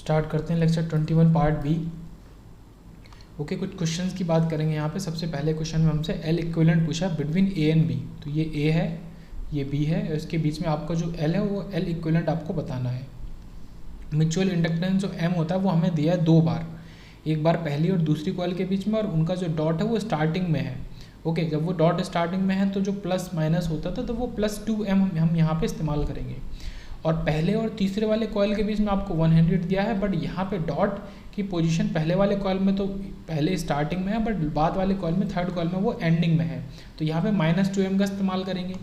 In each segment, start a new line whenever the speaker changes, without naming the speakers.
Start करते हैं lecture 21 part B. Okay, कुछ क्वेश्चंस की बात करेंगे यहाँ पे। सबसे पहले क्वेश्चन में हमसे एल इक्विवेलेंट पूछा बिटवीन ए एंड बी। तो ये ए है, ये बी है, इसके बीच में आपका जो एल है वो एल इक्विवेलेंट आपको बताना है। म्यूचुअल इंडक्टेंस जो एम होता है वो हमें दिया है 2 बार, एक बार पहली और दूसरी कॉइल के बीच में, और उनका जो डॉट है वो स्टार्टिंग में है। ओके, जब वो डॉट स्टार्टिंग में है तो जो प्लस माइनस होता था तो वो +2m हम यहाँ पे इस्तेमाल करेंगे। और पहले और तीसरे वाले कॉइल के बीच में आपको 100 दिया है, बट यहाँ पे डॉट की पोजीशन पहले वाले कॉइल में तो पहले स्टार्टिंग में है, बट बाद वाले कॉइल में, थर्ड कॉइल में वो एंडिंग में है। तो यहाँ पे -2m का इस्तेमाल करेंगे।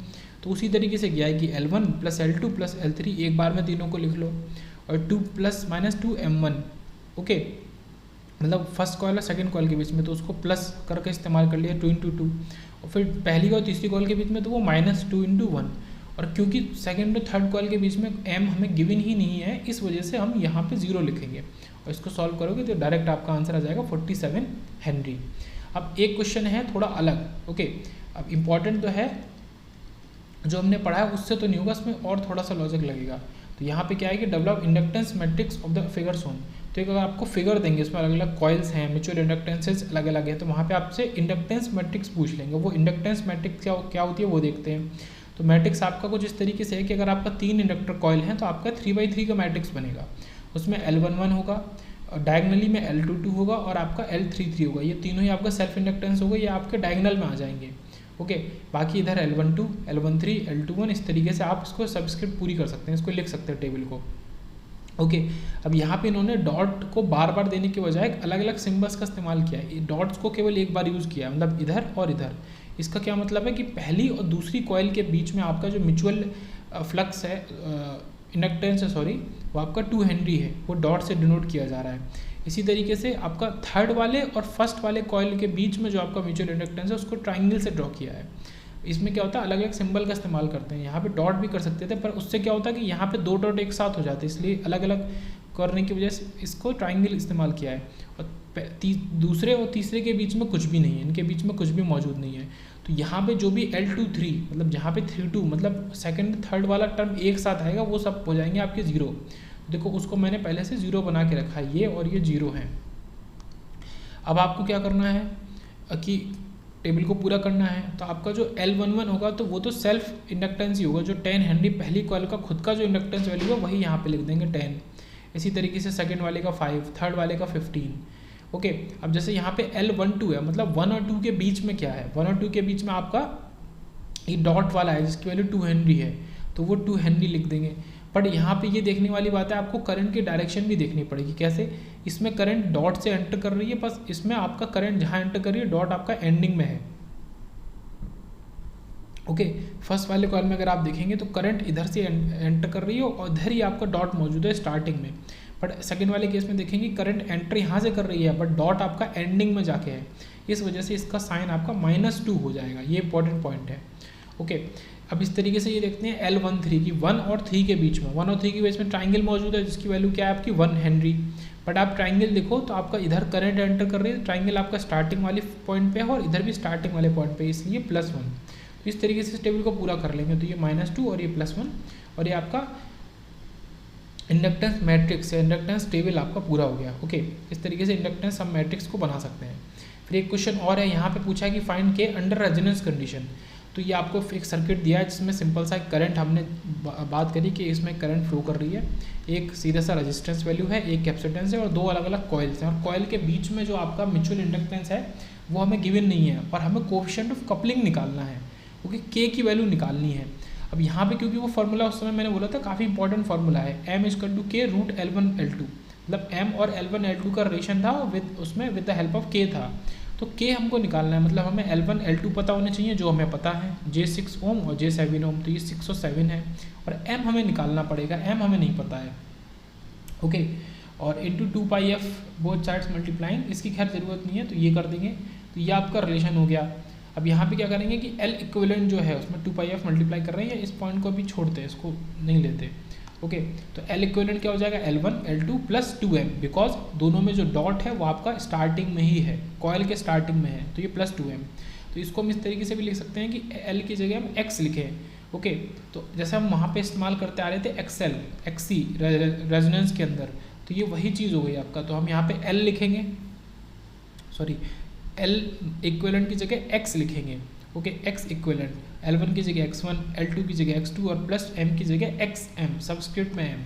तो उसी तरीके से क्या है कि L1 + L2 + L3 एक बार में तीनों को लिख लो, और 2 + -2m1। ओके, मतलब फर्स्ट कॉइल और सेकंड कॉइल के बीच में तो उसको प्लस करके इस्तेमाल कर लिया 2 × 2, और फिर पहली और तीसरी कॉइल के बीच में तो वो -2 × 1। और क्योंकि सेकंड और थर्ड कॉइल के बीच में m हमें गिवन ही नहीं है, इस वजह से हम यहाँ पे 0 लिखेंगे, और इसको सॉल्व करोगे तो डायरेक्ट आपका आंसर आ जाएगा 47 हेनरी। अब एक क्वेश्चन है थोड़ा अलग। ओके, अब इम्पॉर्टेंट तो है, जो हमने पढ़ा है उससे तो नहीं होगा, इसमें और थोड़ा सा लॉजिक लगेगा। तो यहाँ पे क्या है कि develop inductance matrix of the figure shown. तो एक अगर आपको फिगर देंगे, इसमें अलग अलग कॉइल्स हैं, म्यूचुअल इंडक्टेंसेज अलग अलग है, तो वहाँ पे आपसे इंडक्टेंस मैट्रिक्स पूछ लेंगे। वो इंडक्टेंस मैट्रिक्स क्या होती है वो देखते हैं। तो मैट्रिक्स आपका कुछ इस तरीके से है कि अगर आपका 3 इंडक्टर कॉइल हैं तो आपका 3/3 का मैट्रिक्स बनेगा। उसमें L11 होगा, डायगनली में L22 होगा, और आपका L33 होगा। ये तीनों ही आपका सेल्फ इंडक्टेंस होगा, ये आपके डायगनल में आ जाएंगे। ओके, बाकी इधर L12, L13, L21, इस तरीके से आप इसको सबस्क्रिप्ट पूरी कर सकते हैं, इसको लिख सकते हैं टेबल को। ओके, अब यहाँ पे इन्होंने डॉट को बार बार देने के बजाय अलग अलग सिम्बल्स का इस्तेमाल किया है। डॉट्स को केवल एक बार यूज़ किया है, मतलब इधर और इधर। इसका क्या मतलब है कि पहली और दूसरी कॉइल के बीच में आपका जो म्यूचुअल फ्लक्स है, इंडक्टेंस है सॉरी, वो आपका 2 हेनरी है, वो डॉट से डिनोट किया जा रहा है। इसी तरीके से आपका थर्ड वाले और फर्स्ट वाले कॉइल के बीच में जो आपका म्यूचुअल इंडक्टेंस है उसको ट्राइंगल से ड्रॉ किया है। इसमें क्या होता है, अलग अलग सिंबल का इस्तेमाल करते हैं। यहाँ पे डॉट भी कर सकते थे, पर उससे क्या होता है कि यहाँ पे 2 डॉट एक साथ हो जाते हैं, इसलिए अलग अलग करने की वजह से इसको ट्राइंगल इस्तेमाल किया है। और दूसरे और तीसरे के बीच में कुछ भी नहीं है, इनके बीच में कुछ भी मौजूद नहीं है। तो यहाँ पे जो भी L23 मतलब जहाँ पे 3-2 मतलब सेकंड थर्ड वाला टर्म एक साथ आएगा, वो सब हो जाएंगे आपके 0। देखो उसको मैंने पहले से 0 बना के रखा है, ये और ये 0 है। अब आपको क्या करना है कि टेबल को पूरा करना है। तो आपका जो L11 होगा तो वो तो सेल्फ इंडक्टेंस ही होगा, जो 10 हेनरी पहली कॉइल का खुद का जो इंडक्टेंस वैल्यू है वही यहाँ पे लिख देंगे 10। इसी तरीके से सेकंड वाले का 5, थर्ड वाले का 15। ओके, अब जैसे यहाँ पे L12 है, मतलब 1 और 2 के बीच में क्या है, 1 और 2 के बीच में आपका ये डॉट वाला है जिसकी वैल्यू 2 हेनरी है, तो वो 2 हेनरी लिख देंगे। बट यहाँ पे ये देखने वाली बात है, आपको करंट की डायरेक्शन भी देखनी पड़ेगी। कैसे, इसमें करंट डॉट से एंटर कर रही है, बस इसमें आपका करंट जहाँ एंटर कर रही है डॉट आपका एंडिंग में है। ओके, फर्स्ट वाले कॉइल में अगर आप देखेंगे तो करंट इधर से एंटर कर रही है और इधर ही आपका डॉट मौजूद है स्टार्टिंग में। बट सेकंड वाले केस में देखेंगे करंट एंटर यहाँ से कर रही है, बट डॉट आपका एंडिंग में जाके है, इस वजह से इसका साइन आपका -2 हो जाएगा। ये इंपॉर्टेंट पॉइंट है। ओके, अब इस तरीके से ये देखते हैं L13 की 1 और 3 के बीच में, 1 और 3 के बीच में ट्राइंगल मौजूद है जिसकी वैल्यू क्या है आपकी 1 हेनरी। बट आप ट्राइंगल देखो तो आपका इधर करंट एंटर कर रही है, ट्राइंगल आपका स्टार्टिंग वाले पॉइंट पे है और इधर भी स्टार्टिंग वाले पॉइंट पे, इसलिए +1। तो इस तरीके से इस टेबल को पूरा कर लेंगे। तो ये -2 और ये +1, और ये आपका इंडक्टेंस मैट्रिक्स है, इंडक्टेंस टेबल आपका पूरा हो गया। ओके, इस तरीके से इंडक्टेंस सब मैट्रिक्स को बना सकते हैं। फिर एक क्वेश्चन और है, यहाँ पे पूछा है कि फाइंड के अंडर रेजोनेंस कंडीशन। तो ये आपको एक सर्किट दिया है जिसमें सिंपल सा करंट, हमने बात करी कि इसमें करंट फ्लो कर रही है, एक सीधा सा रेजिस्टेंस वैल्यू है, एक कैपेसिटेंस है, और 2 अलग अलग कॉइल्स हैं। और कॉइल के बीच में जो आपका म्यूचुअल इंडक्टेंस है वो हमें गिवन नहीं है, और हमें कोएफिशिएंट ऑफ कपलिंग निकालना है, क्योंकि के की वैल्यू निकालनी है। अब यहाँ पे क्योंकि वो फार्मूला उस समय मैंने बोला था काफ़ी इंपॉर्टेंट फार्मूला है, m = k √ L1L2, मतलब m और L1L2 का रिलेशन था, उसमें with the help of k था। तो k हमको निकालना है, मतलब हमें L1L2 पता होने चाहिए, जो हमें पता है J6 ओम और J7 ओम, तो ये 6 और 7 है, और m हमें निकालना पड़ेगा, m हमें नहीं पता है। ओके, और × 2πf बोथ साइड्स मल्टीप्लाइंग, इसकी खैर ज़रूरत नहीं है, तो ये कर देंगे। तो ये आपका रिलेशन हो गया। अब यहाँ पे क्या करेंगे कि L इक्विवेलेंट जो है उसमें 2πf मल्टीप्लाई कर रहे हैं, इस पॉइंट को भी छोड़ते हैं, इसको नहीं लेते। ओके, तो L इक्विवेलेंट क्या हो जाएगा, L1 L2 + 2m, बिकॉज दोनों में जो डॉट है वो आपका स्टार्टिंग में ही है, कॉइल के स्टार्टिंग में है, तो ये +2m। तो इसको हम इस तरीके से भी लिख सकते हैं कि L की जगह हम x लिखें। ओके, तो जैसे हम वहाँ पे इस्तेमाल करते आ रहे थे XL XC रेजोनेंस के अंदर, तो ये वही चीज़ हो गई आपका। तो हम यहाँ पे L लिखेंगे, सॉरी L इक्विवेलेंट की जगह X लिखेंगे। ओके, X इक्विवेलेंट L1 की जगह X1, L2 की जगह X2 और प्लस M की जगह XM, सबस्क्रिप्ट में M।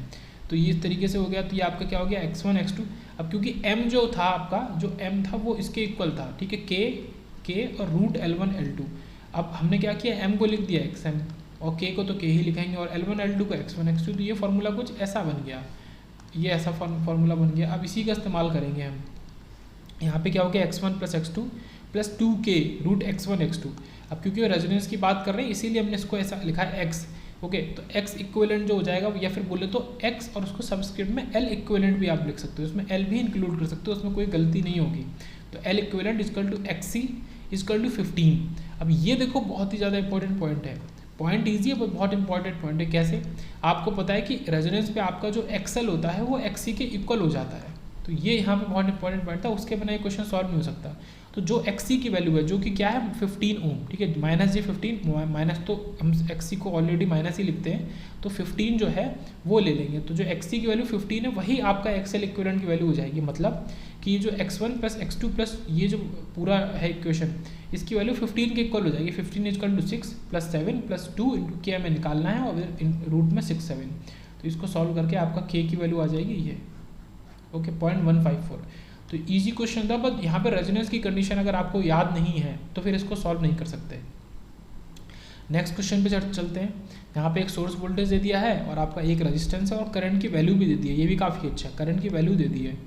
तो ये इस तरीके से हो गया। तो ये आपका क्या हो गया, X1 X2। अब क्योंकि M जो था आपका, जो M था वो इसके इक्वल था, ठीक है, K और रूट L1 L2। अब हमने क्या किया, M को लिख दिया XM और K को तो K ही लिखेंगे और L1 L2 को X1 X2। तो ये फार्मूला कुछ ऐसा बन गया, ये ऐसा फार्मूला बन गया। अब इसी का इस्तेमाल करेंगे हम। यहाँ पे क्या हो गया, X1 plus X2 plus 2K root X1 X2। अब क्योंकि रेजोनेंस की बात कर रहे हैं इसीलिए हमने इसको ऐसा लिखा है X। ओके, तो X इक्विवेलेंट जो हो जाएगा, या फिर बोले तो X और उसको सबस्क्रिप्ट में L इक्विवेलेंट भी आप लिख सकते हो, उसमें L भी इंक्लूड कर सकते हो, उसमें कोई गलती नहीं होगी। तो L equivalent is equal to XC is equal to 15। अब ये देखो बहुत ही ज़्यादा इंपॉर्टेंट पॉइंट है, पॉइंट ईजी है पर बहुत इंपॉर्टेंट पॉइंट है। कैसे, आपको पता है कि रेजोनेंस पे आपका जो XL होता है वो XC के इक्वल हो जाता है। तो ये यहाँ पे बहुत इंपॉर्टेंट पॉइंट था, उसके बिना ये क्वेश्चन सॉल्व नहीं हो सकता। तो जो XC की वैल्यू है, जो कि क्या है 15 ओम, ठीक है, माइनस ये 15 माइनस, तो हम XC को ऑलरेडी माइनस ही लिखते हैं, तो 15 जो है वो ले लेंगे। तो जो XC की वैल्यू 15 है वही आपका XL इक्विवेलेंट की वैल्यू हो जाएगी। मतलब कि ये जो X1 प्लस X2 प्लस ये जो पूरा है इक्वेशन, इसकी वैल्यू 15 के इक्वल हो जाएगी। 15 is equal to 6 plus 7 plus 2 into K हमें निकालना है और रूट में 6 7। तो इसको सॉल्व करके आपका K की वैल्यू आ जाएगी ये, ओके, 0.154। तो इजी क्वेश्चन था, बट यहाँ पे रेजोनेंस की कंडीशन अगर आपको याद नहीं है तो फिर इसको सॉल्व नहीं कर सकते। नेक्स्ट क्वेश्चन पे चलते हैं। यहाँ पे एक सोर्स वोल्टेज दे दिया है और आपका एक रेजिस्टेंस है और करंट की वैल्यू भी दे दी है, ये भी काफ़ी अच्छा है, करंट की वैल्यू दे दी है।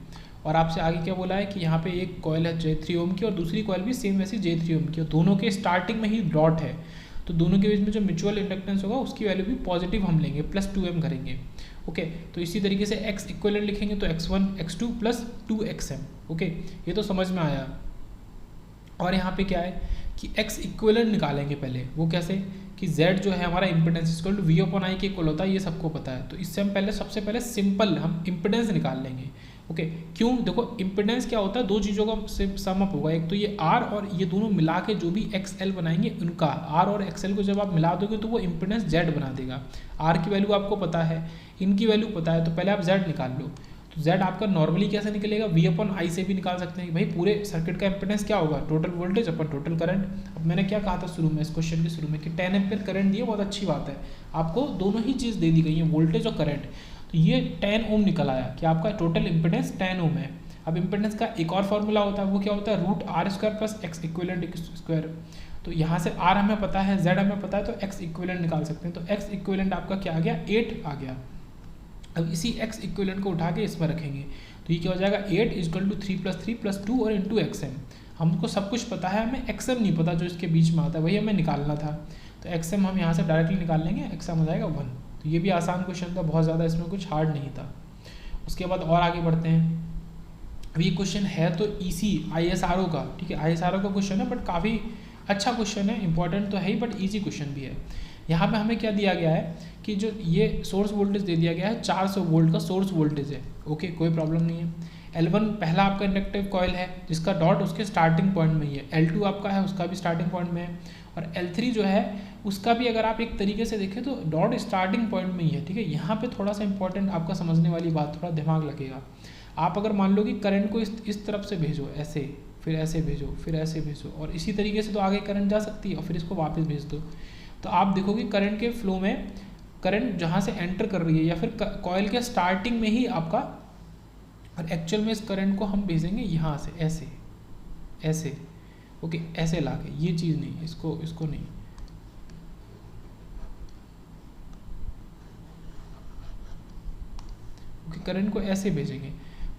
और आपसे आगे क्या बोला है कि यहाँ पे एक कॉइल है J3 ओम की और दूसरी कॉइल भी सेम वैसी J3 ओम की, और दोनों के स्टार्टिंग में ही डॉट है। तो दोनों के बीच में जो म्यूचुअल इंडक्टेंस होगा उसकी वैल्यू भी पॉजिटिव हम लेंगे, प्लस 2M करेंगे। ओके, तो इसी तरीके से X इक्विवेलेंट लिखेंगे तो X1 X2 plus 2XM। Okay, ये तो समझ में आया। और यहाँ पे क्या है कि X इक्विवेलेंट निकालेंगे पहले, वो कैसे कि Z जो है हमारा इम्पिडेंस इक्वल टू V/I के इक्वल होता है, ये सबको पता है। तो इससे हम पहले सबसे पहले सिंपल हम इम्पिडेंस निकाल लेंगे। ओके, क्यों, देखो इम्पिडेंस क्या होता है, दो चीज़ों का सम अप होगा, एक तो ये R और ये दोनों मिला के जो भी XL बनाएंगे उनका, R और XL को जब आप मिला दोगे तो वो इम्पिडेंस Z बना देगा। R की वैल्यू आपको पता है, इनकी वैल्यू पता है, तो पहले आप Z निकाल लो। तो Z आपका नॉर्मली कैसे निकलेगा, V/I से भी निकाल सकते हैं कि भाई पूरे सर्किट का इम्पिडेंस क्या होगा, टोटल वोल्टेज अपन टोटल करंट। अब मैंने क्या कहा था शुरू में, इस क्वेश्चन के शुरू में, कि 10 एम्पीयर करंट दिए, बहुत अच्छी बात है, आपको दोनों ही चीज़ दे दी गई है, वोल्टेज और करंट। तो ये 10 ओम निकल आया कि आपका टोटल इम्पिडेंस 10 ओम है। अब इम्पिडेंस का एक और फॉर्मूला होता है, वो क्या होता है, root R² plus X equivalent square. तो यहाँ से R हमें पता है, Z हमें पता है, तो X इक्विवेलेंट निकाल सकते हैं। तो X इक्विवेलेंट आपका क्या आ गया, 8 आ गया। अब इसी X इक्विवेलेंट को उठा के इसमें रखेंगे, तो ये क्या हो जाएगा, 8 इजकल टू 3 प्लस 3 प्लस 2 और इंटू XM। हमको सब कुछ पता है, हमें XM नहीं पता जो इसके बीच में आता है, वही हमें निकालना था। तो XM हम यहाँ से डायरेक्टली निकाल लेंगे, XM हो जाएगा 1। तो ये भी आसान क्वेश्चन था, बहुत ज़्यादा इसमें कुछ हार्ड नहीं था। उसके बाद और आगे बढ़ते हैं। अब ये क्वेश्चन है तो ईसी ISRO का, ठीक है, ISRO का क्वेश्चन है, बट काफ़ी अच्छा क्वेश्चन है, इंपॉर्टेंट तो है ही, बट ईजी क्वेश्चन भी है। यहाँ पे हमें क्या दिया गया है कि जो ये सोर्स वोल्टेज दे दिया गया है 400 वोल्ट का सोर्स वोल्टेज है। ओके, कोई प्रॉब्लम नहीं है। L1 पहला आपका इंडक्टिव कॉइल है जिसका डॉट उसके स्टार्टिंग पॉइंट में ही है, L2 आपका है उसका भी स्टार्टिंग पॉइंट में है, और L3 जो है उसका भी अगर आप एक तरीके से देखें तो डॉट स्टार्टिंग पॉइंट में ही है। ठीक है, यहाँ पे थोड़ा सा इंपॉर्टेंट आपका समझने वाली बात, थोड़ा दिमाग लगेगा। आप अगर मान लो कि करंट को इस तरफ से भेजो, ऐसे, फिर ऐसे भेजो, फिर ऐसे भेजो, और इसी तरीके से तो आगे करंट जा सकती है, और फिर इसको वापस भेज दो, तो आप देखोगे करंट के फ्लो में करंट जहाँ से एंटर कर रही है या फिर कॉइल के स्टार्टिंग में ही आपका, और एक्चुअल में इस करंट को हम भेजेंगे यहाँ से ऐसे ऐसे, ओके, ऐसे लाके, ये चीज़ नहीं, इसको नहीं, ओके, करंट को ऐसे भेजेंगे।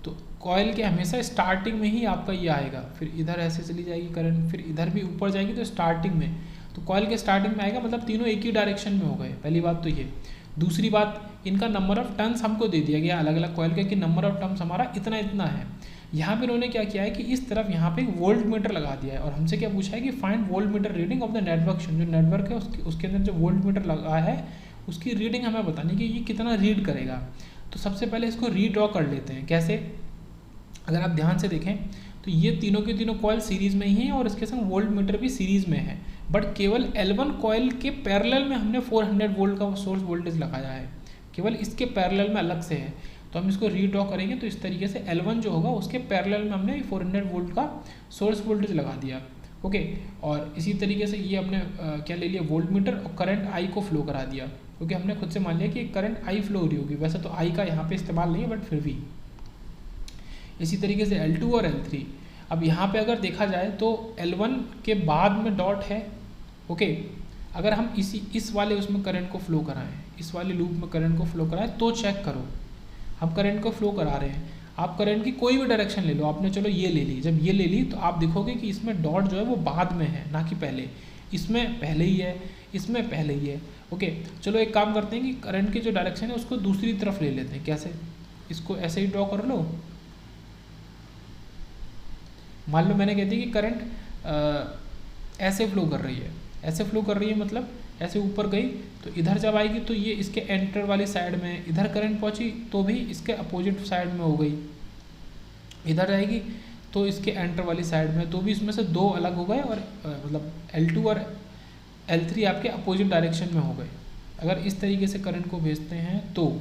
तो कॉइल के हमेशा स्टार्टिंग में ही आपका ये आएगा, फिर इधर ऐसे चली जाएगी करंट, फिर इधर भी ऊपर जाएगी, तो स्टार्टिंग में, तो कॉइल के स्टार्टिंग में आएगा, मतलब तीनों एक ही डायरेक्शन में हो गए। पहली बात तो ये। दूसरी बात, इनका नंबर ऑफ टर्न्स हमको दे दिया गया अलग अलग कॉइल के, कि नंबर ऑफ टर्न्स हमारा इतना इतना है। यहाँ पे उन्होंने क्या किया है कि इस तरफ यहाँ पे एक वोल्ट मीटर लगा दिया है, और हमसे क्या पूछा है कि find volt meter reading of the network. जो नेटवर्क है उसके अंदर जो वोल्ट मीटर लगा है उसकी रीडिंग हमें बतानी कि ये कितना रीड करेगा। तो सबसे पहले इसको रीड्रॉ कर लेते हैं। कैसे, अगर आप ध्यान से देखें तो ये तीनों के तीनों कॉइल सीरीज़ में ही हैं और इसके संग वोल्ट मीटर भी सीरीज़ में है, बट केवल L1 कॉइल के पैरेलल में हमने 400 वोल्ट का सोर्स वोल्टेज लगाया है, केवल इसके पैरेलल में अलग से है। तो हम इसको रीड्रॉ करेंगे तो इस तरीके से L1 जो होगा उसके पैरेलल में हमने 400 वोल्ट का सोर्स वोल्टेज लगा दिया। ओके, और इसी तरीके से ये हमने क्या ले लिया, वोल्ट मीटर, और करंट आई को फ्लो करा दिया, क्योंकि हमने खुद से मान लिया कि करंट आई फ्लो हो रही होगी। वैसे तो आई का यहाँ पे इस्तेमाल नहीं है, बट फिर भी। इसी तरीके से L2 और L3। अब यहाँ पे अगर देखा जाए तो L1 के बाद में डॉट है। ओके, अगर हम इस वाले उसमें करंट को फ्लो कराएं, इस वाले लूप में करंट को फ्लो कराएं, तो चेक करो, हम करंट को फ्लो करा रहे हैं। आप करंट की कोई भी डायरेक्शन ले लो, आपने चलो ये ले ली, जब ये ले ली तो आप देखोगे कि इसमें डॉट जो है वो बाद में है, ना कि पहले। इसमें पहले ही है, इसमें पहले ही है। ओके, चलो एक काम करते हैं कि करंट की जो डायरेक्शन है उसको दूसरी तरफ ले लेते हैं। कैसे? इसको ऐसे ही ड्रॉ कर लो। मान लो मैंने कहती कि करंट ऐसे फ्लो कर रही है, ऐसे फ्लो कर रही है, मतलब ऐसे ऊपर गई तो इधर जब आएगी तो ये इसके एंटर वाली साइड में, इधर करंट पहुंची तो भी इसके अपोजिट साइड में हो गई, इधर आएगी तो इसके एंटर वाली साइड में, तो भी इसमें से दो अलग हो गए, और मतलब L2 और L3 आपके अपोजिट डायरेक्शन में हो गए। अगर इस तरीके से करंट को भेजते हैं तो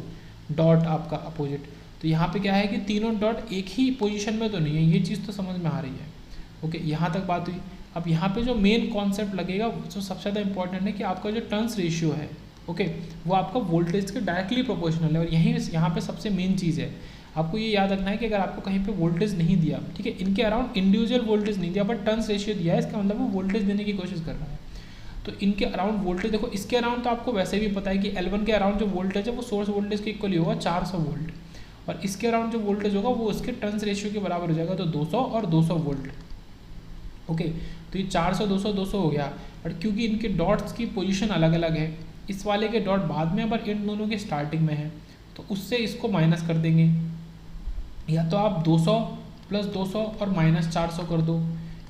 डॉट आपका अपोजिट, तो यहाँ पे क्या है कि तीनों डॉट एक ही पोजीशन में तो नहीं है, ये चीज़ तो समझ में आ रही है। ओके, यहाँ तक बात हुई। अब यहाँ पे जो मेन कॉन्सेप्ट लगेगा, जो सबसे ज़्यादा इंपॉर्टेंट है कि आपका जो टर्न्स रेशियो है, ओके, वो आपका वोल्टेज के डायरेक्टली प्रोपोर्शनल है। और यहाँ पे सबसे मेन चीज़ है, आपको ये याद रखना है कि अगर आपको कहीं पे वोल्टेज नहीं दिया, ठीक है, इनके अराउंड इंडिविजुअल वोल्टेज नहीं दिया, बट टर्न्स रेशियो दिया है, इसका मतलब वो वोल्टेज देने की कोशिश कर रहा है। तो इनके अराउंड वोल्टेज देखो, इसके अराउंड तो आपको वैसे भी पता है कि L1 के अराउंड जो वोल्टेज है वो सोर्स वोल्टेज के इक्वल ही होगा, 400 वोल्ट, और इसके अराउंड जो वोल्टेज होगा वो उसके टर्न्स रेशियो के बराबर हो जाएगा, तो 200 और 200 वोल्ट। ओके, तो ये 400 200 200 हो गया, बट क्योंकि इनके डॉट्स की पोजीशन अलग अलग है, इस वाले के डॉट बाद में, पर इन दोनों के स्टार्टिंग में है, तो उससे इसको माइनस कर देंगे। या तो आप 200 प्लस 200 और माइनस 400 कर दो,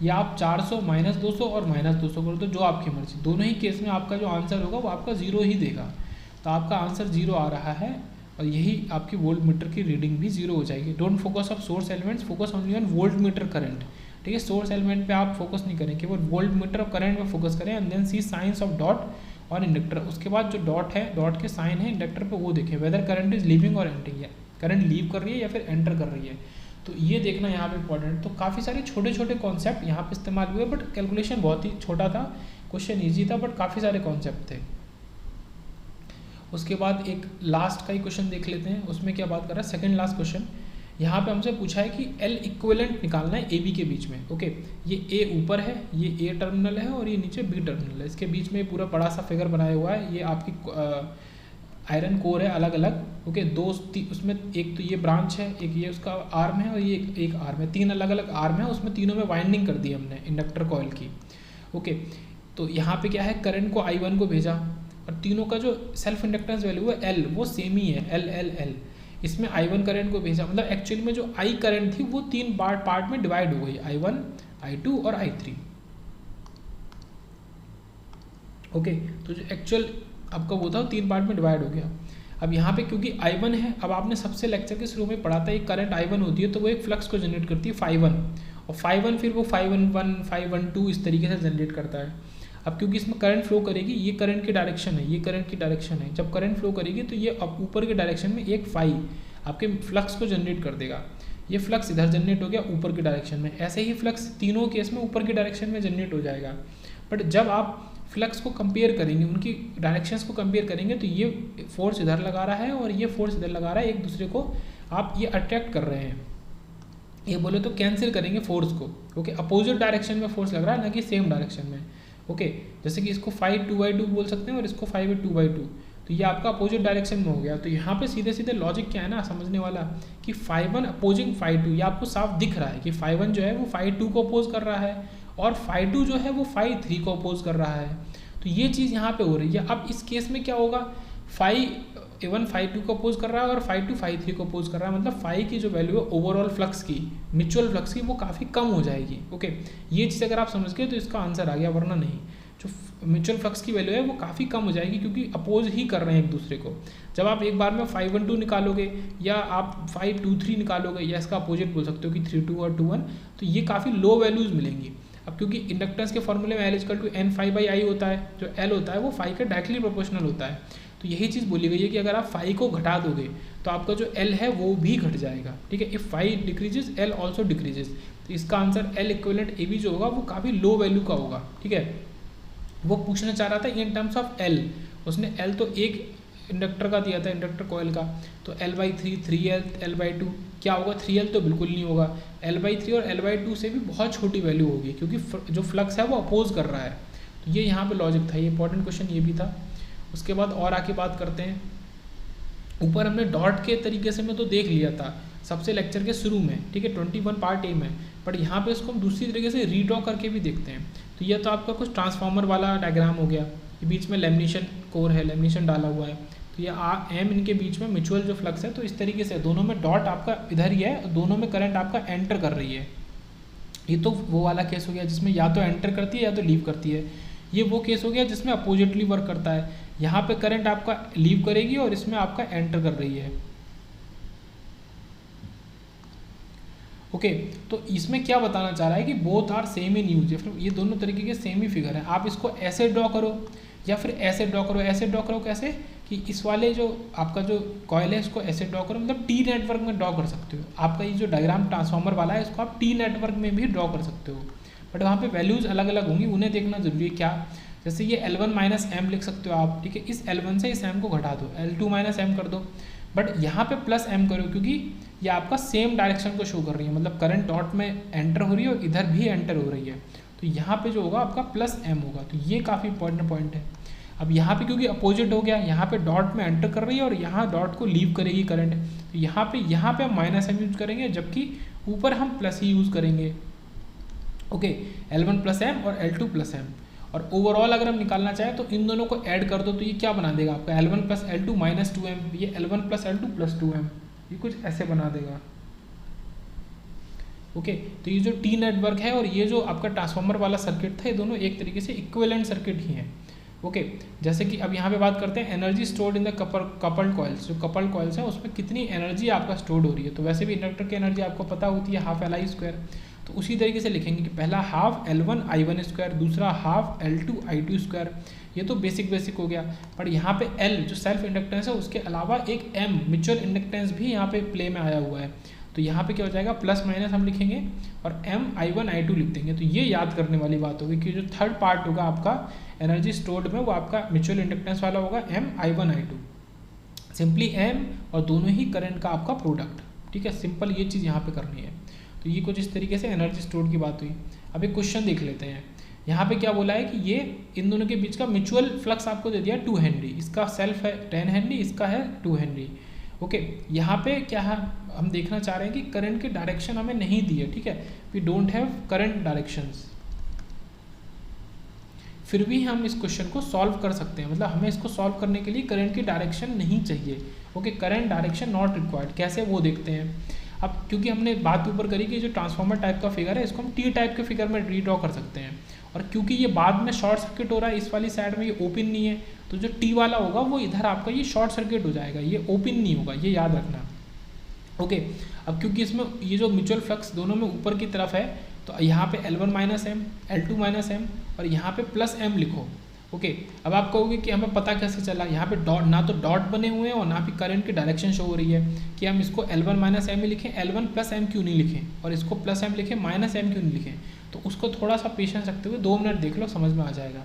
या आप 400 माइनस 200 और माइनस 200 कर दो, जो आपकी मर्जी। दोनों ही केस में आपका जो आंसर होगा वो आपका 0 ही देगा, तो आपका आंसर 0 आ रहा है, और यही आपकी वोल्ट मीटर की रीडिंग भी 0 हो जाएगी। Don't focus of source elements, focus only on volt meter current. ठीक है, सोर्स एलिमेंट पे आप फोकस नहीं करें, केवल वोल्ट मीटर और करंट में फोकस करें, and then see science of dot और इंडक्टर। उसके बाद जो डॉट है, डॉट के साइन है इंडक्टर पे, वो देखें वेदर करंट इज लीविंग और एंटरिंग, या करंट लीव कर रही है या फिर एंटर कर रही है, तो ये देखना यहाँ पे इंपॉर्टेंट। तो काफ़ी सारे छोटे छोटे कॉन्सेप्ट यहाँ पे इस्तेमाल हुए, बट कैलकुलेशन बहुत ही छोटा था, क्वेश्चन ईजी था, बट काफ़ी सारे कॉन्सेप्ट थे। उसके बाद एक लास्ट का ही क्वेश्चन देख लेते हैं, उसमें क्या बात कर रहा है, सेकंड लास्ट क्वेश्चन। यहाँ पे हमसे पूछा है कि L इक्विवेलेंट निकालना है AB के बीच में। ओके, ये A ऊपर है, ये A टर्मिनल है, और ये नीचे B टर्मिनल है। इसके बीच में पूरा बड़ा सा फिगर बनाया हुआ है, ये आपकी आयरन कोर है अलग अलग। ओके, उसमें एक तो ये ब्रांच है, एक ये उसका आर्म है, और ये एक आर्म है, 3 अलग अलग आर्म है, उसमें तीनों में वाइंडिंग कर दी हमने इंडक्टर कॉइल की। ओके, तो यहाँ पे क्या है, करंट को I1 को भेजा, और तीनों का जो सेल्फ इंडक्टेंस वैल्यू है L, वो सेम ही है, L। इसमें I1 करंट को भेजा, मतलब एक्चुअली में जो I करंट थी वो 3 पार्ट में डिवाइड हो गई, I1, I2 और I3। ओके, तो जो एक्चुअल आपका वो था 3 पार्ट में डिवाइड हो गया। अब यहाँ पे क्योंकि I1 है, अब आपने सबसे लेक्चर के शुरू में पढ़ा था, एक करंट I1 होती है तो वो एक फ्लक्स को जनरेट करती है φ1, और φ1 फिर वो φ11 φ12 इस तरीके से जनरेट करता है। अब क्योंकि इसमें करंट फ्लो करेगी, ये करंट की डायरेक्शन है, ये करंट की डायरेक्शन है, जब करंट फ्लो करेगी तो ये अब ऊपर के डायरेक्शन में एक फाई आपके फ्लक्स को जनरेट कर देगा। ये फ्लक्स इधर जनरेट हो गया ऊपर की डायरेक्शन में, ऐसे ही फ्लक्स तीनों केस में ऊपर की डायरेक्शन में जनरेट हो जाएगा। बट जब आप फ्लक्स को कंपेयर करेंगे, उनकी डायरेक्शंस को कंपेयर करेंगे, तो ये फोर्स इधर लगा रहा है और ये फोर्स इधर लगा रहा है, एक दूसरे को आप ये अट्रैक्ट कर रहे हैं। ये बोले तो कैंसिल करेंगे फोर्स को। ओके, अपोजिट डायरेक्शन में फोर्स लग रहा है, ना कि सेम डायरेक्शन में। ओके, जैसे कि इसको फाई 2/2 बोल सकते हैं और इसको फाई 2/2, तो ये आपका अपोजिट डायरेक्शन में हो गया। तो यहाँ पे सीधे सीधे लॉजिक क्या है ना समझने वाला, कि φ1 अपोजिंग φ2, ये आपको साफ दिख रहा है कि φ1 जो है वो φ2 को अपोज कर रहा है, और φ2 जो है वो φ3 को अपोज कर रहा है। तो ये चीज़ यहाँ पे हो रही है। अब इस केस में क्या होगा, φ1 φ2 को अपोज कर रहा है और φ2 φ3 को अपोज कर रहा है, मतलब फाई की जो वैल्यू है ओवरऑल फ्लक्स की, म्यूचुअल फ्लक्स की, वो काफ़ी कम हो जाएगी। ओके, ये चीज़ अगर आप समझ गए तो इसका आंसर आ गया, वरना नहीं। जो म्यूचुअल फ्लक्स की वैल्यू है वो काफ़ी कम हो जाएगी, क्योंकि अपोज ही कर रहे हैं एक दूसरे को। जब आप एक बार में 512 निकालोगे, या आप 523 निकालोगे, या इसका अपोजिट बोल सकते हो कि 32 और 21, तो ये काफ़ी लो वैल्यूज़ मिलेंगी। अब क्योंकि इंडक्टेंस के फॉर्मूले में L = n φ/i होता है, जो L होता है वो फाई के डायरेक्टली प्रोपोर्शनल होता है। तो यही चीज़ बोली गई है कि अगर आप फाई को घटा दोगे तो आपका जो एल है वो भी घट जाएगा, ठीक है। If phi decreases L also decreases, तो इसका answer L equivalent A B जो होगा वो काफ़ी लो वैल्यू का होगा, ठीक है। वो पूछना चाह रहा था इन टर्म्स ऑफ एल, उसने एल तो एक इंडक्टर का दिया था, इंडक्टर कॉयल का, तो L/3 3L L/2 क्या होगा, 3L तो बिल्कुल नहीं होगा, L/3 और L/2 से भी बहुत छोटी वैल्यू होगी क्योंकि जो फ्लक्स है वो अपोज कर रहा है। तो ये यहाँ पे लॉजिक था, ये इंपॉर्टेंट क्वेश्चन ये भी था। उसके बाद और आके बात करते हैं, ऊपर हमने डॉट के तरीके से मैं तो देख लिया था सबसे लेक्चर के शुरू में, ठीक है, 21 पार्ट ए में, बट यहाँ पे इसको हम दूसरी तरीके से रीड्रॉ करके भी देखते हैं। तो यह तो आपका कुछ ट्रांसफार्मर वाला डायग्राम हो गया, ये बीच में लेमिनेशन कोर है, लेमिनेशन डाला हुआ है, तो ये एम इनके बीच में म्यूचुअल जो फ्लक्स है, तो इस तरीके से दोनों में डॉट आपका इधर ही है और दोनों में करंट आपका एंटर कर रही है। ये तो वो वाला केस हो गया जिसमें या तो एंटर करती है या तो लीव करती है। ये वो केस हो गया जिसमें अपोजिटली वर्क करता है, यहाँ पे करंट आपका लीव करेगी और इसमें आपका एंटर कर रही है। ओके, तो इसमें क्या बताना चाह रहा है कि both are same in use, ये दोनों तरीके के सेम ही फिगर है। आप इसको ऐसे ड्रॉ करो या फिर ऐसे ड्रॉ करो, ऐसे ड्रॉ करो कैसे कि इस वाले जो आपका जो कॉयल है इसको ऐसे ड्रॉ करो, मतलब टी नेटवर्क में ड्रॉ कर सकते हो। आपका ये जो डायग्राम ट्रांसफार्मर वाला है इसको आप टी नेटवर्क में भी ड्रॉ कर सकते हो, बट वहाँ पे वैल्यूज़ अलग अलग होंगी, उन्हें देखना जरूरी है। क्या, जैसे ये L1 माइनस एम लिख सकते हो आप, ठीक है, इस L1 से इस m को घटा दो, L2 माइनस एम कर दो, बट यहाँ पे प्लस m करो क्योंकि ये आपका सेम डायरेक्शन को शो कर रही है, मतलब करंट डॉट में एंटर हो रही है और इधर भी एंटर हो रही है, तो यहाँ पे जो होगा आपका प्लस m होगा। तो ये काफ़ी इंपॉर्टेंट पॉइंट है। अब यहाँ पे क्योंकि अपोजिट हो गया, यहाँ पे डॉट में एंटर कर रही है और यहाँ डॉट को लीव करेगी करंट, तो यहाँ पे हम माइनस m यूज करेंगे, जबकि ऊपर हम प्लस ही यूज़ करेंगे। ओके, L1 प्लस एम और L2 प्लस एम, और ओवरऑल अगर हम निकालना चाहें तो इन दोनों को ऐड कर दो, तो ये क्या बना देगा आपका L1 plus L2 minus 2m, ये L1 plus L2 plus 2m, ये कुछ ऐसे बना देगा। ओके, तो ये जो टी नेटवर्क है और ये जो आपका ट्रांसफार्मर वाला सर्किट था, ये दोनों एक तरीके से इक्विवेलेंट सर्किट ही हैं। ओके, जैसे कि अब यहाँ पे बात करते हैं energy stored in the coupled coils, जो कपल्ड कॉइल्स हैं उसमें कितनी एनर्जी आपका स्टोर्ड हो रही है। तो वैसे भी इंडक्टर की एनर्जी आपको पता होती है हाफ LI स्क्वायर, तो उसी तरीके से लिखेंगे कि पहला हाफ L1 I1 स्क्वायर, दूसरा हाफ L2 I2 स्क्वायर। ये तो बेसिक हो गया, पर यहाँ पे L जो सेल्फ इंडक्टेंस है उसके अलावा एक M म्यूचुअल इंडक्टेंस भी यहाँ पे प्ले में आया हुआ है, तो यहाँ पे क्या हो जाएगा, प्लस माइनस हम लिखेंगे और M I1 I2 लिख देंगे। तो ये याद करने वाली बात होगी कि जो थर्ड पार्ट होगा आपका एनर्जी स्टोर्ड में वो आपका म्यूचुअल इंडक्टेंस वाला होगा M I1 I2, simply M और दोनों ही करंट का आपका प्रोडक्ट, ठीक है, सिंपल ये चीज़ यहाँ पे करनी है। तो ये कुछ इस तरीके से एनर्जी स्टोर्ड की बात हुई। अब एक क्वेश्चन देख लेते हैं, यहाँ पे क्या बोला है कि ये इन दोनों के बीच का म्यूचुअल फ्लक्स आपको दे दिया 2 हेनरी, इसका सेल्फ है 10 हेनरी, इसका है 2 हेनरी। ओके, यहाँ पे क्या है, हम देखना चाह रहे हैं कि करंट की डायरेक्शन हमें नहीं दी है, ठीक है, we don't have current directions, फिर भी हम इस क्वेश्चन को सॉल्व कर सकते हैं, मतलब हमें इसको सॉल्व करने के लिए करंट की डायरेक्शन नहीं चाहिए। Okay, current direction not required, कैसे वो देखते हैं। अब क्योंकि हमने बात ऊपर करी कि जो ट्रांसफार्मर टाइप का फिगर है इसको हम टी टाइप के फिगर में रीड्रॉ कर सकते हैं, और क्योंकि ये बाद में शॉर्ट सर्किट हो रहा है, इस वाली साइड में ये ओपन नहीं है, तो जो टी वाला होगा वो इधर आपका ये शॉर्ट सर्किट हो जाएगा, ये ओपन नहीं होगा, ये याद रखना। ओके, अब क्योंकि इसमें ये जो म्यूचुअल फ्लक्स दोनों में ऊपर की तरफ है, तो यहाँ पे L1 minus M, L2 minus M और यहाँ पे प्लस एम लिखो। ओके, अब आप कहोगे कि हमें पता कैसे चला, यहाँ पे डॉट ना तो डॉट बने हुए हैं और ना भी करंट की डायरेक्शन शो हो रही है, कि हम इसको L1 माइनस एम ही लिखें, L1 प्लस एम क्यों नहीं लिखें, और इसको प्लस एम लिखें, माइनस एम क्यों नहीं लिखें। तो उसको थोड़ा सा पेशेंस रखते हुए 2 मिनट देख लो, समझ में आ जाएगा।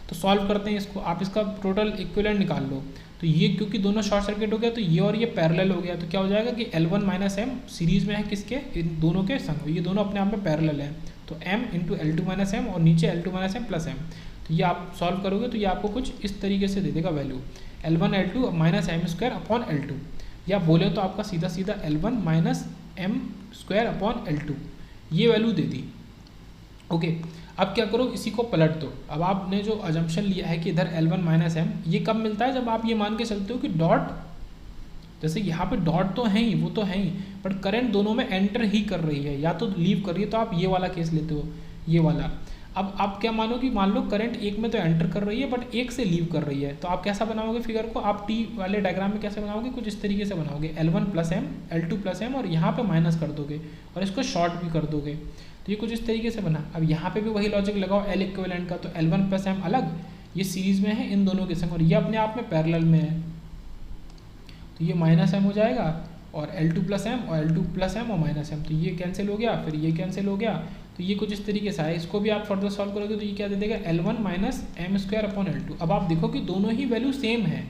तो सॉल्व करते हैं इसको, आप इसका टोटल इक्विवेलेंट निकाल लो। तो ये क्योंकि दोनों शॉर्ट सर्किट हो गया तो ये और ये पैरेलल हो गया, तो क्या हो जाएगा कि L1 माइनस एम सीरीज में है किसके, इन दोनों के संग, ये दोनों अपने आप में पैरेलल हैं, तो m into L2 minus M और नीचे L2 minus M plus M. तो ये आप सॉल्व करोगे तो ये आपको कुछ इस तरीके से दे देगा value, L1 L2 minus M square upon L2, या बोले तो आपका सीधा सीधा L1 minus M square upon L2, ये वैल्यू दे दी। ओके, अब क्या करो, इसी को पलट दो। अब आपने जो अजम्पशन लिया है कि इधर L1 माइनस एम, ये कब मिलता है, जब आप ये मान के चलते हो कि डॉट, जैसे यहाँ पे डॉट तो है ही, वो तो है ही, बट करंट दोनों में एंटर ही कर रही है, या तो लीव कर रही है, तो आप ये वाला केस लेते हो, ये वाला। अब आप क्या मानो कि मान लो करंट एक में तो एंटर कर रही है बट एक से लीव कर रही है, तो आप कैसा बनाओगे फिगर को, आप टी वाले डायग्राम में कैसे बनाओगे, कुछ इस तरीके से बनाओगे, L1 plus M, L2 plus M और यहाँ पे माइनस कर दोगे और इसको शॉर्ट भी कर दोगे, तो ये कुछ इस तरीके से बना। अब यहाँ पे भी वही लॉजिक लगाओ L इक्विवेलेंट का, तो L1 प्लस एम अलग, ये सीरीज में है इन दोनों के संग और ये अपने आप में पैरेलल में है, तो ये माइनस एम हो जाएगा, और L2 प्लस एम और L2 प्लस एम और माइनस एम, तो ये कैंसिल हो गया, फिर ये कैंसिल हो गया। तो ये कुछ इस तरीके से है। इसको भी आप फर्दर सॉल्व करोगे तो ये क्या दे देगा, L1 minus M square upon L2। अब आप देखो कि दोनों ही वैल्यू सेम है,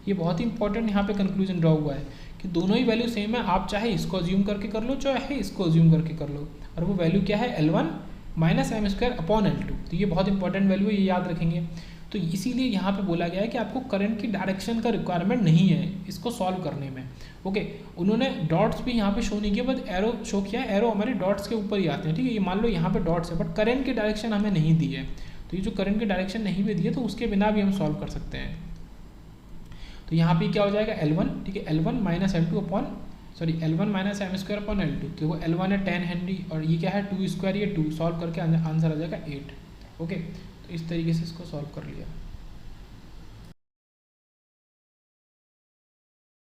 ये बहुत ही इंपॉर्टेंट यहाँ पे कंक्लूजन ड्रॉ हुआ है कि दोनों ही वैल्यू सेम है। आप चाहे इसको अज्यूम करके कर लो, चाहे इसको अज्यूम करके कर लो, और वो वैल्यू क्या है, L1 minus M square upon L2। तो ये बहुत इंपॉर्टेंट वैल्यू है, ये याद रखेंगे। तो इसीलिए यहाँ पे बोला गया है कि आपको करंट की डायरेक्शन का रिक्वायरमेंट नहीं है इसको सॉल्व करने में। ओके, उन्होंने डॉट्स भी यहाँ पे शो नहीं किया, बट एरो शो किया है। एरो हमारे डॉट्स के ऊपर ही आते हैं, ठीक है। ये मान लो यहाँ पे डॉट्स है, बट करंट की डायरेक्शन हमें नहीं दी है। तो ये जो करंट की डायरेक्शन नहीं भी दी है, तो उसके बिना भी हम सॉल्व कर सकते हैं। तो यहाँ पे क्या हो जाएगा, L1, ठीक है, L1 minus L2 upon L1 minus M square upon L2। तो वो L1 है 10 हेनरी, और ये क्या है 2 स्क्वायर, ये 2 सॉल्व करके आंसर आ जाएगा 8। ओके, तो इस तरीके से इसको सॉल्व कर लिया।